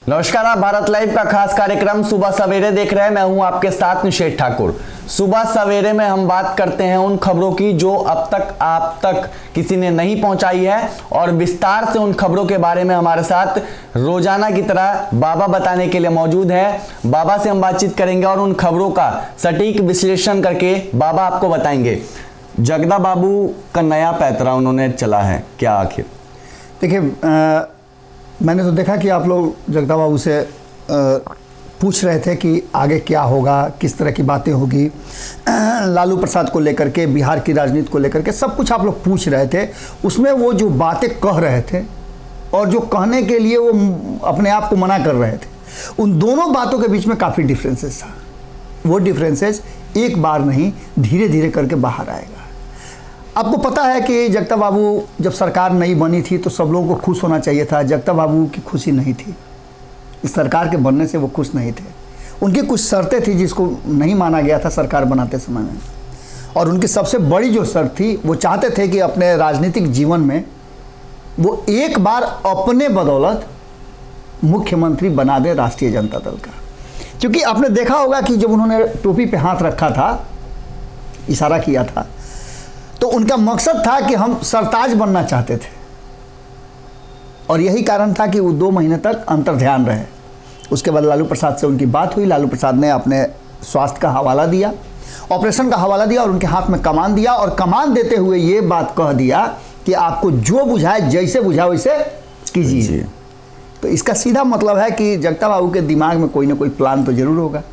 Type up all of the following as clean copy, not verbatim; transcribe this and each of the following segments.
नमस्कार, आप भारत लाइव का खास कार्यक्रम सुबह सवेरे देख रहे हैं। मैं हूं आपके साथ निषेध ठाकुर। सुबह सवेरे में हम बात करते हैं उन खबरों की जो अब तक आप तक किसी ने नहीं पहुंचाई है, और विस्तार से उन खबरों के बारे में हमारे साथ रोजाना की तरह बाबा बताने के लिए मौजूद है। बाबा से हम बातचीत करेंगे और उन खबरों का सटीक विश्लेषण करके बाबा आपको बताएंगे। जगदा बाबू का नया पैतरा उन्होंने चला है, क्या आखिर? देखिए, मैंने तो देखा कि आप लोग जगदा बाबू से पूछ रहे थे कि आगे क्या होगा, किस तरह की बातें होगी, लालू प्रसाद को लेकर के, बिहार की राजनीति को लेकर के सब कुछ आप लोग पूछ रहे थे। उसमें वो जो बातें कह रहे थे और जो कहने के लिए वो अपने आप को मना कर रहे थे, उन दोनों बातों के बीच में काफ़ी डिफरेंसेस था। वो डिफरेंसेस एक बार नहीं, धीरे धीरे करके बाहर आएगा। आपको पता है कि जगदा बाबू जब सरकार नई बनी थी तो सब लोगों को खुश होना चाहिए था। जगदा बाबू की खुशी नहीं थी, इस सरकार के बनने से वो खुश नहीं थे। उनकी कुछ शर्तें थी जिसको नहीं माना गया था सरकार बनाते समय में, और उनकी सबसे बड़ी जो शर्त थी, वो चाहते थे कि अपने राजनीतिक जीवन में वो एक बार अपने बदौलत मुख्यमंत्री बना दे राष्ट्रीय जनता दल का। क्योंकि आपने देखा होगा कि जब उन्होंने टोपी पे हाथ रखा था, इशारा किया था, तो उनका मकसद था कि हम सरताज बनना चाहते थे, और यही कारण था कि वो 2 महीने तक अंतर्ध्यान रहे। उसके बाद लालू प्रसाद से उनकी बात हुई। लालू प्रसाद ने अपने स्वास्थ्य का हवाला दिया, ऑपरेशन का हवाला दिया, और उनके हाथ में कमान दिया, और कमान देते हुए ये बात कह दिया कि आपको जो बुझाए, जैसे बुझाए वैसे कीजिए। तो इसका सीधा मतलब है कि जगदा बाबू के दिमाग में कोई ना कोई प्लान तो जरूर होगा,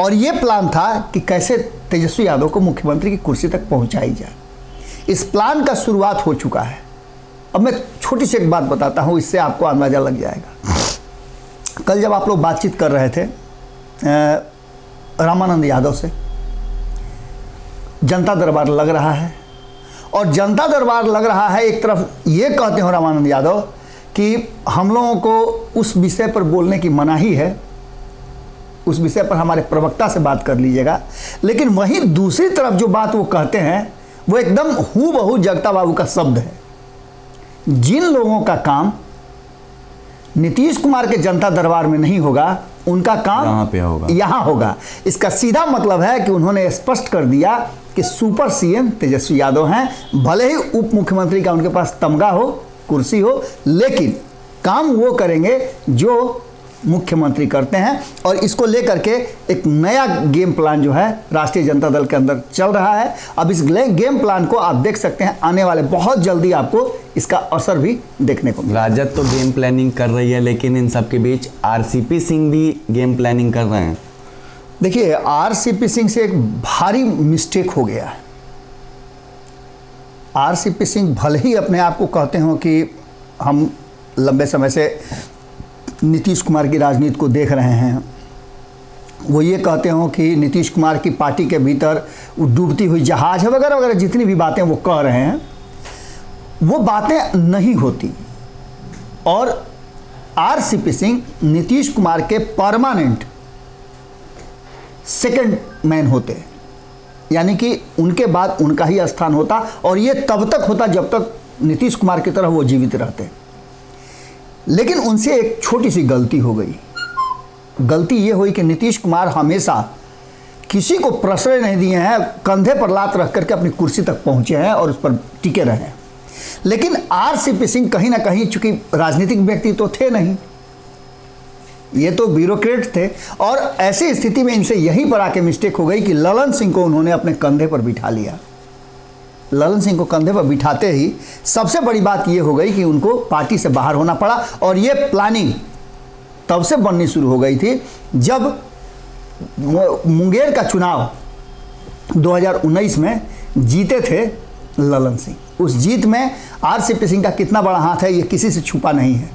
और ये प्लान था कि कैसे तेजस्वी यादव को मुख्यमंत्री की कुर्सी तक पहुंचाई जाए। इस प्लान का शुरुआत हो चुका है। अब मैं छोटी सी एक बात बताता हूं, इससे आपको अंदाजा लग जाएगा। कल जब आप लोग बातचीत कर रहे थे रामानंद यादव से, जनता दरबार लग रहा है, और जनता दरबार लग रहा है, एक तरफ ये कहते हो रामानंद यादव कि हम लोगों को उस विषय पर बोलने की मनाही है, उस विषय पर हमारे प्रवक्ता से बात कर लीजिएगा। लेकिन वहीं दूसरी तरफ जो बात वो कहते हैं वो एकदम हूबहू जगदा बाबू का शब्द है। जिन लोगों का काम नीतीश कुमार के जनता दरबार में नहीं होगा, उनका काम यहाँ होगा। इसका सीधा मतलब है कि उन्होंने स्पष्ट कर दिया कि सुपर सीएम तेजस्वी यादव हैं। भले ही उप मुख्यमंत्री का उनके पास तमगा हो, कुर्सी हो, लेकिन काम वो करेंगे जो मुख्यमंत्री करते हैं। और इसको लेकर के एक नया गेम प्लान जो है राष्ट्रीय जनता दल के अंदर चल रहा है। अब इस गेम प्लान को आप देख सकते हैं, आने वाले बहुत जल्दी आपको इसका असर भी देखने को मिलेगा। राजद तो गेम प्लानिंग कर रही है, लेकिन इन सब के बीच आरसीपी सिंह भी गेम प्लानिंग कर रहे हैं। देखिए, आरसीपी सिंह से एक भारी मिस्टेक हो गया है। आरसीपी सिंह भले ही अपने आप को कहते हो कि हम लंबे समय से नीतीश कुमार की राजनीति को देख रहे हैं, वो ये कहते हो कि नीतीश कुमार की पार्टी के भीतर डूबती हुई जहाज है, वगैरह वगैरह जितनी भी बातें वो कह रहे हैं, वो बातें नहीं होती। और आरसीपी सिंह नीतीश कुमार के परमानेंट सेकंड मैन होते, यानी कि उनके बाद उनका ही स्थान होता, और ये तब तक होता जब तक नीतीश कुमार की तरह वो जीवित रहते। लेकिन उनसे एक छोटी सी गलती हो गई। गलती ये हुई कि नीतीश कुमार हमेशा किसी को प्रश्रय नहीं दिए हैं, कंधे पर लात रख करके अपनी कुर्सी तक पहुंचे हैं और उस पर टिके रहे हैं। लेकिन आरसीपी सिंह कहीं ना कहीं, चूंकि राजनीतिक व्यक्ति तो थे नहीं, ये तो ब्यूरोक्रेट थे, और ऐसी स्थिति में इनसे यहीं पर आके मिस्टेक हो गई कि ललन सिंह को उन्होंने अपने कंधे पर बिठा लिया। ललन सिंह को कंधे पर बिठाते ही सबसे बड़ी बात यह हो गई कि उनको पार्टी से बाहर होना पड़ा। और ये प्लानिंग तब से बननी शुरू हो गई थी जब मुंगेर का चुनाव 2019 में जीते थे ललन सिंह। उस जीत में आरसीपी सिंह का कितना बड़ा हाथ है ये किसी से छुपा नहीं है।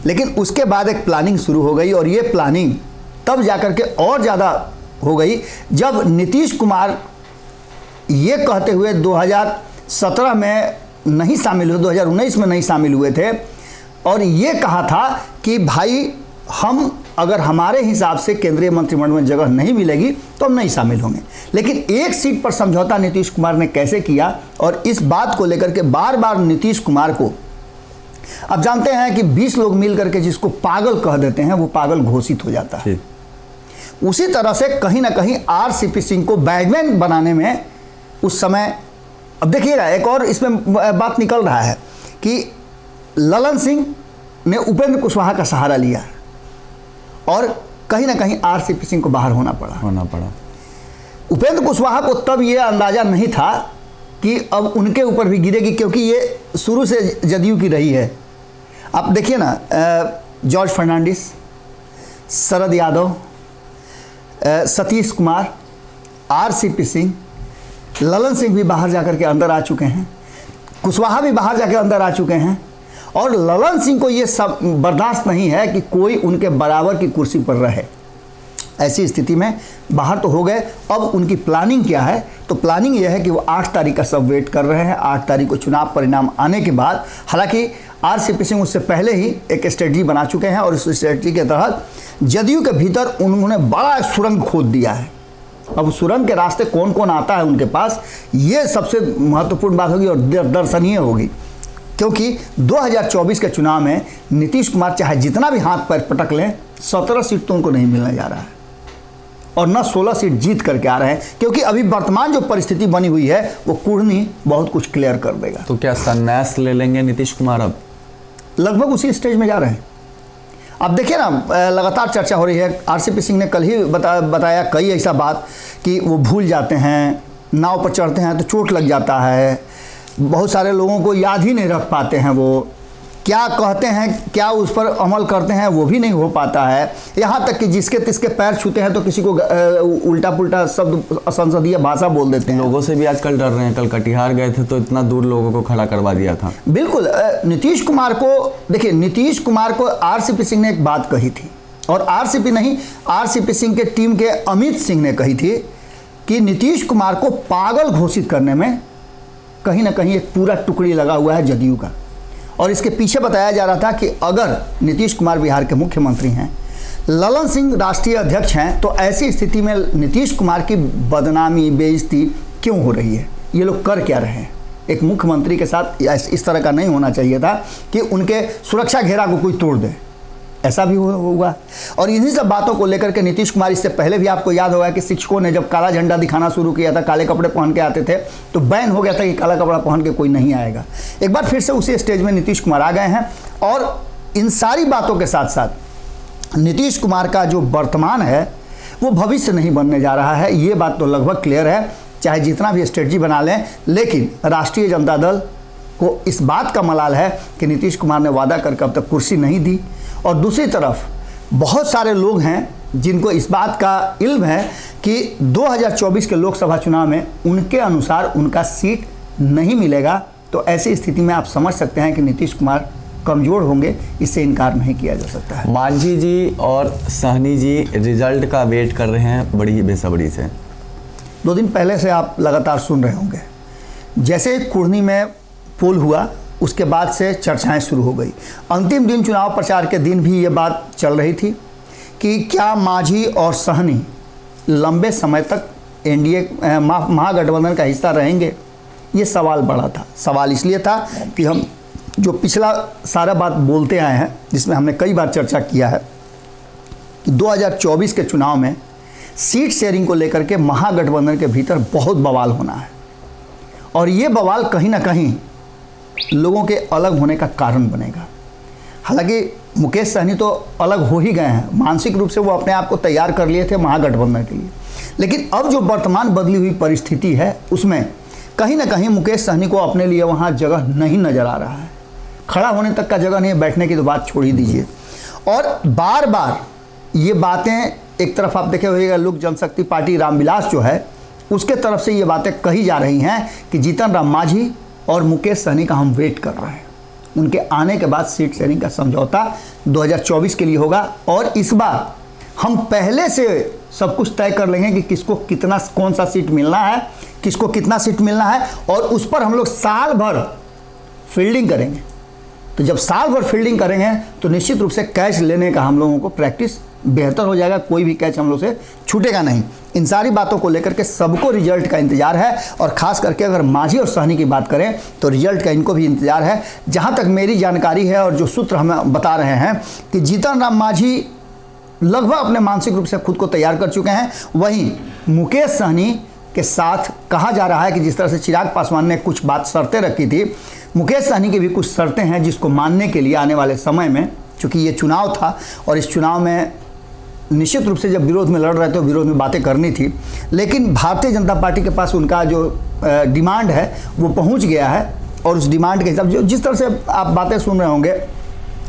लेकिन उसके बाद एक प्लानिंग शुरू हो गई, और ये प्लानिंग तब जाकर के और ज़्यादा हो गई जब नीतीश कुमार ये कहते हुए 2017 में नहीं शामिल हुए, 2019 में नहीं शामिल हुए थे, और ये कहा था कि भाई हम अगर हमारे हिसाब से केंद्रीय मंत्रिमंडल में जगह नहीं मिलेगी तो हम नहीं शामिल होंगे। लेकिन एक सीट पर समझौता नीतीश कुमार ने कैसे किया, और इस बात को लेकर के बार बार नीतीश कुमार को अब जानते हैं कि 20 लोग मिल करके जिसको पागल कह देते हैं वो पागल घोषित हो जाता है। उसी तरह से कहीं ना कहीं आरसीपी सिंह को बैडमैन बनाने में उस समय, अब देखिएगा एक और इसमें बात निकल रहा है कि ललन सिंह ने उपेंद्र कुशवाहा का सहारा लिया और कहीं ना कहीं आरसीपी सिंह को बाहर होना पड़ा। उपेंद्र कुशवाहा को तब ये अंदाज़ा नहीं था कि अब उनके ऊपर भी गिरेगी, क्योंकि ये शुरू से जदयू की रही है। आप देखिए ना, जॉर्ज फर्नांडिस, शरद यादव, सतीश कुमार, आरसीपी सिंह, ललन सिंह भी बाहर जाकर के अंदर आ चुके हैं, कुशवाहा भी बाहर जाकर अंदर आ चुके हैं, और ललन सिंह को ये सब बर्दाश्त नहीं है कि कोई उनके बराबर की कुर्सी पर रहे। ऐसी स्थिति में बाहर तो हो गए, अब उनकी प्लानिंग क्या है? तो प्लानिंग यह है कि वो 8 तारीख का सब वेट कर रहे हैं। 8 तारीख को चुनाव परिणाम आने के बाद, हालांकि आरसीपी सिंह उससे पहले ही एक स्ट्रेटजी बना चुके हैं और उस स्ट्रेटजी के तहत जदयू के भीतर उन्होंने बड़ा सुरंग खोद दिया है। अब सुरंग के रास्ते कौन कौन आता है उनके पास, ये सबसे महत्वपूर्ण बात होगी और दर्शनीय होगी, क्योंकि 2024 के चुनाव में नीतीश कुमार चाहे जितना भी हाथ पैर पटक लें, 17 सीट तो उनको नहीं मिलने जा रहा है और न 16 सीट जीत करके आ रहे हैं, क्योंकि अभी वर्तमान जो परिस्थिति बनी हुई है वो कुर्नी बहुत कुछ क्लियर कर देगा। तो क्या संन्यास ले लेंगे नीतीश कुमार? अब लगभग उसी स्टेज में जा रहे हैं। अब देखिए ना, लगातार चर्चा हो रही है। आरसीपी सिंह ने कल ही बताया कई ऐसा बात कि वो भूल जाते हैं, नाव पर चढ़ते हैं तो चोट लग जाता है, बहुत सारे लोगों को याद ही नहीं रख पाते हैं, वो क्या कहते हैं क्या उस पर अमल करते हैं वो भी नहीं हो पाता है। यहाँ तक कि जिसके तिसके पैर छूते हैं तो किसी को उल्टा पुल्टा शब्द संसदीय भाषा बोल देते हैं। लोगों से भी आजकल डर रहे हैं। कल कटिहार गए थे तो इतना दूर लोगों को खड़ा करवा दिया था। बिल्कुल, नीतीश कुमार को देखिए, नीतीश कुमार को आरसीपी सिंह ने एक बात कही थी, और आरसीपी नहीं, आरसीपी सिंह के टीम के अमित सिंह ने कही थी कि नीतीश कुमार को पागल घोषित करने में कहीं ना कहीं एक पूरा टुकड़ी लगा हुआ है जदयू का। और इसके पीछे बताया जा रहा था कि अगर नीतीश कुमार बिहार के मुख्यमंत्री हैं, ललन सिंह राष्ट्रीय अध्यक्ष हैं, तो ऐसी स्थिति में नीतीश कुमार की बदनामी बेइज्जती क्यों हो रही है, ये लोग कर क्या रहे हैं? एक मुख्यमंत्री के साथ इस तरह का नहीं होना चाहिए था कि उनके सुरक्षा घेरा को कोई तोड़ दे, ऐसा भी हुआ। और इन्हीं सब बातों को लेकर के नीतीश कुमार, इससे पहले भी आपको याद होगा कि शिक्षकों ने जब काला झंडा दिखाना शुरू किया था, काले कपड़े पहन के आते थे, तो बैन हो गया था कि काला कपड़ा पहन के कोई नहीं आएगा। एक बार फिर से उसी स्टेज में नीतीश कुमार आ गए हैं, और इन सारी बातों के साथ साथ नीतीश कुमार का जो वर्तमान है वो भविष्य नहीं बनने जा रहा है। ये बात तो लगभग क्लियर है, चाहे जितना भी स्ट्रेटजी बना लें, लेकिन राष्ट्रीय जनता दल को इस बात का मलाल है कि नीतीश कुमार ने वादा करके अब तक कुर्सी नहीं दी। और दूसरी तरफ बहुत सारे लोग हैं जिनको इस बात का इल्म है कि 2024 के लोकसभा चुनाव में उनके अनुसार उनका सीट नहीं मिलेगा। तो ऐसी स्थिति में आप समझ सकते हैं कि नीतीश कुमार कमज़ोर होंगे, इससे इनकार नहीं किया जा सकता है। मांझी जी और सहनी जी रिजल्ट का वेट कर रहे हैं बड़ी बेसब्री से। 2 दिन पहले से आप लगातार सुन रहे होंगे, जैसे कुर्नी में पोल हुआ उसके बाद से चर्चाएं शुरू हो गई। अंतिम दिन, चुनाव प्रचार के दिन भी ये बात चल रही थी कि क्या मांझी और सहनी लंबे समय तक एनडीए महागठबंधन का हिस्सा रहेंगे, ये सवाल बड़ा था। सवाल इसलिए था कि हम जो पिछला सारा बात बोलते आए हैं, जिसमें हमने कई बार चर्चा किया है कि 2024 के चुनाव में सीट शेयरिंग को लेकर के महागठबंधन के भीतर बहुत बवाल होना है, और ये बवाल कहीं ना कहीं लोगों के अलग होने का कारण बनेगा। हालांकि मुकेश सहनी तो अलग हो ही गए हैं, मानसिक रूप से वो अपने आप को तैयार कर लिए थे महागठबंधन के लिए, लेकिन अब जो वर्तमान बदली हुई परिस्थिति है उसमें कहीं ना कहीं मुकेश सहनी को अपने लिए वहाँ जगह नहीं नज़र आ रहा है। खड़ा होने तक का जगह नहीं है, बैठने की तो बात छोड़ ही दीजिए। और बार बार ये बातें, एक तरफ आप देखे होइएगा लोक जनशक्ति पार्टी रामविलास जो है उसके तरफ से ये बातें कही जा रही हैं कि जीतन राम मांझी और मुकेश सहनी का हम वेट कर रहे हैं, उनके आने के बाद सीट शेयरिंग का समझौता 2024 के लिए होगा। और इस बार हम पहले से सब कुछ तय कर लेंगे कि किसको कितना, कौन सा सीट मिलना है, किसको कितना सीट मिलना है, और उस पर हम लोग साल भर फील्डिंग करेंगे। तो जब साल भर फील्डिंग करेंगे तो निश्चित रूप से कैच लेने का हम लोगों को प्रैक्टिस बेहतर हो जाएगा, कोई भी कैच हम लोग से छूटेगा नहीं। इन सारी बातों को लेकर के सबको रिजल्ट का इंतजार है, और ख़ास करके अगर मांझी और सहनी की बात करें तो रिजल्ट का इनको भी इंतजार है। जहाँ तक मेरी जानकारी है और जो सूत्र हमें बता रहे हैं कि जीतन राम मांझी लगभग अपने मानसिक रूप से खुद को तैयार कर चुके हैं। वहीं मुकेश सहनी के साथ कहा जा रहा है कि जिस तरह से चिराग पासवान ने कुछ बात शर्तें रखी थी, मुकेश सहनी की भी कुछ शर्तें हैं जिसको मानने के लिए आने वाले समय में, चूँकि ये चुनाव था और इस चुनाव में निश्चित रूप से जब विरोध में लड़ रहे थे तो विरोध में बातें करनी थी, लेकिन भारतीय जनता पार्टी के पास उनका जो डिमांड है वो पहुंच गया है। और उस डिमांड के हिसाब से जिस तरह से आप बातें सुन रहे होंगे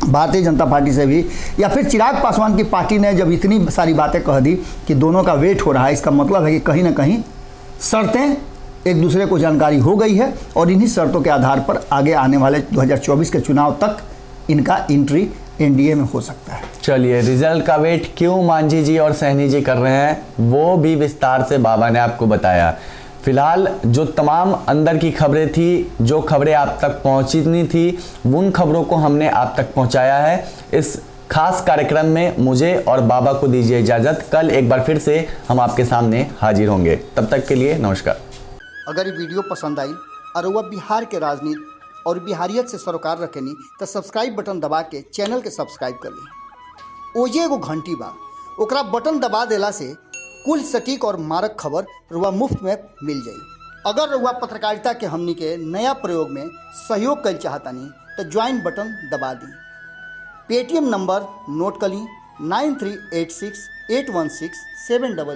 भारतीय जनता पार्टी से भी, या फिर चिराग पासवान की पार्टी ने जब इतनी सारी बातें कह दी कि दोनों का वेट हो रहा है, इसका मतलब है कि कहीं ना कहीं शर्तें एक दूसरे को जानकारी हो गई है और इन्हीं शर्तों के आधार पर आगे आने वाले 2024 के चुनाव तक इनका एंट्री एनडीए में हो सकता है। चलिए, रिजल्ट का वेट क्यों मांझी जी और सहनी जी कर रहे हैं वो भी विस्तार से बाबा ने आपको बताया। फिलहाल जो तमाम अंदर की खबरें थी, जो खबरें आप तक पहुंचनी थी, उन खबरों को हमने आप तक पहुंचाया है। इस खास कार्यक्रम में मुझे और बाबा को दीजिए इजाज़त। कल एक बार फिर से हम आपके सामने हाजिर होंगे, तब तक के लिए नमस्कार। अगर ये वीडियो पसंद आई और वह बिहार के राजनीति और बिहारियत से सरोकार रखेनी तो सब्सक्राइब बटन दबा के चैनल के सब्सक्राइब कर ली। ओजे एगो घंटी बा, ओकरा बटन दबा देला से कुल सटीक और मारक खबर रुआ मुफ्त में मिल जाई। अगर रुआ पत्रकारिता के हमनी के नया प्रयोग में सहयोग कर चाहतानी तो ज्वाइन बटन दबा दी। पेटीएम नंबर नोट कर ली 93868167